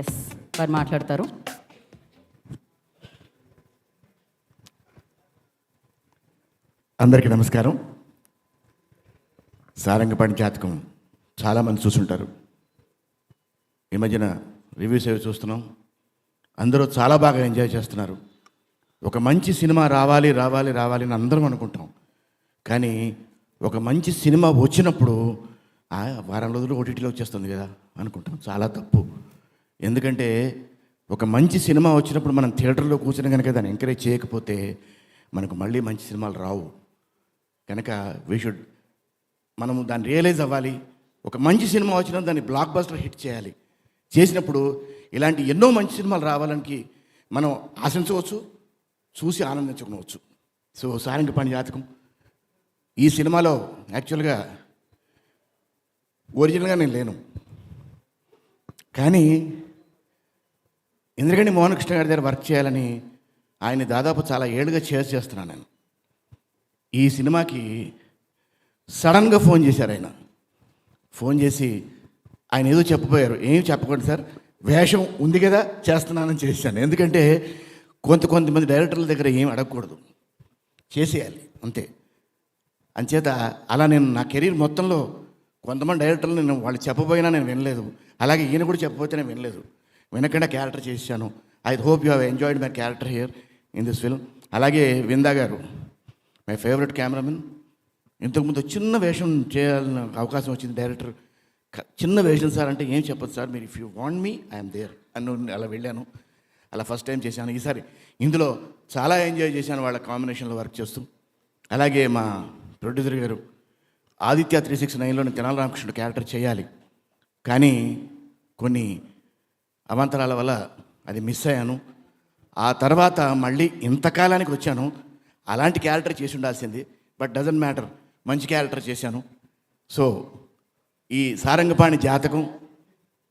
Yes, వారు మాట్లాడతారు. అందరికీ నమస్కారం. సారంగపాణి జాతకం చాలామంది చూసుంటారు. ఈ మధ్యన రివ్యూస్ అవి చూస్తున్నాం. అందరూ చాలా బాగా ఎంజాయ్ చేస్తున్నారు. ఒక మంచి సినిమా రావాలి రావాలి రావాలి అని అందరం అనుకుంటాం. కానీ ఒక మంచి సినిమా వచ్చినప్పుడు వారం రోజులు ఓటీటీలో వచ్చేస్తుంది కదా అనుకుంటాం. చాలా తప్పు. ఎందుకంటే ఒక మంచి సినిమా వచ్చినప్పుడు మనం థియేటర్లో కూర్చుని కనుక దాన్ని ఎంకరేజ్ చేయకపోతే మనకు మళ్ళీ మంచి సినిమాలు రావు. కనుక మనము దాన్ని రియలైజ్ అవ్వాలి. ఒక మంచి సినిమా వచ్చినా దాన్ని బ్లాక్ బస్టర్ హిట్ చేయాలి. చేసినప్పుడు ఇలాంటి ఎన్నో మంచి సినిమాలు రావాలని మనం ఆశించవచ్చు, చూసి ఆనందించుకోవచ్చు. సో సారంగపాణి జాతకం ఈ సినిమాలో యాక్చువల్గా ఒరిజినల్గా నేను లేను, కానీ ఇంద్రగండి మోహన్ కృష్ణ గారి దగ్గర వర్క్ చేయాలని ఆయన దాదాపు చాలా ఏళ్ళుగా చేస్తున్నాను నేను. ఈ సినిమాకి సడన్గా ఫోన్ చేశారు. ఆయన ఫోన్ చేసి ఆయన ఏదో చెప్పబోయారు. ఏం చెప్పకండి సార్, వేషం ఉంది కదా చేస్తున్నానని చేశాను. ఎందుకంటే కొంతమంది డైరెక్టర్ల దగ్గర ఏం అడగకూడదు, చేసేయాలి అంతే. అంచేత అలా నేను నా కెరీర్ మొత్తంలో కొంతమంది డైరెక్టర్లు నేను వాళ్ళు చెప్పబోయినా నేను వినలేదు. అలాగే ఈయన కూడా చెప్పబోతే నేను వినలేదు. వినకుండా క్యారెక్టర్ చేశాను. I hope you have enjoyed my character here in this film. అలాగే విందా గారు మై ఫేవరెట్ కెమెరామెన్. ఇంతకుముందు చిన్న వేషం చేయాలని అవకాశం వచ్చింది. డైరెక్టర్ చిన్న వేషం సార్ అంటే ఏం చెప్పదు సార్, మీరు if you want me I'm there అని అలా వెళ్ళాను. అలా ఫస్ట్ టైం చేశాను. ఈసారి ఇందులో చాలా ఎంజాయ్ చేశాను వాళ్ళ కాంబినేషన్లో వర్క్ చేస్తూ. అలాగే మా ప్రొడ్యూసర్ గారు ఆదిత్య 369లో తెనాలి రామకృష్ణుడు క్యారెక్టర్ చేయాలి, కానీ కొన్ని అవాంతరాల వల్ల అది మిస్ అయ్యాను. ఆ తర్వాత మళ్ళీ ఇంతకాలానికి వచ్చాను. అలాంటి క్యారెక్టర్ చేసి ఉండాల్సింది, బట్ డజంట్ మ్యాటర్, మంచి క్యారెక్టర్ చేశాను. సో ఈ సారంగపాణి జాతకం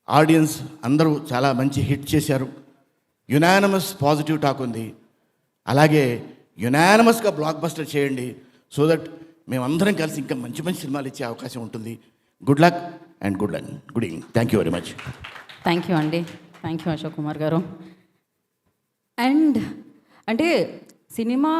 ఆడియన్స్ అందరూ చాలా మంచి హిట్ చేశారు. యునానిమస్ పాజిటివ్ టాక్ ఉంది. అలాగే యునానిమస్గా బ్లాక్ బస్టర్ చేయండి, సో దట్ మేమందరం కలిసి ఇంకా మంచి మంచి సినిమాలు ఇచ్చే అవకాశం ఉంటుంది. Good luck and good evening. Thank you very much. Thank you అండి. థ్యాంక్ యూ అశోక్ కుమార్ గారు. అండ్ అంటే సినిమా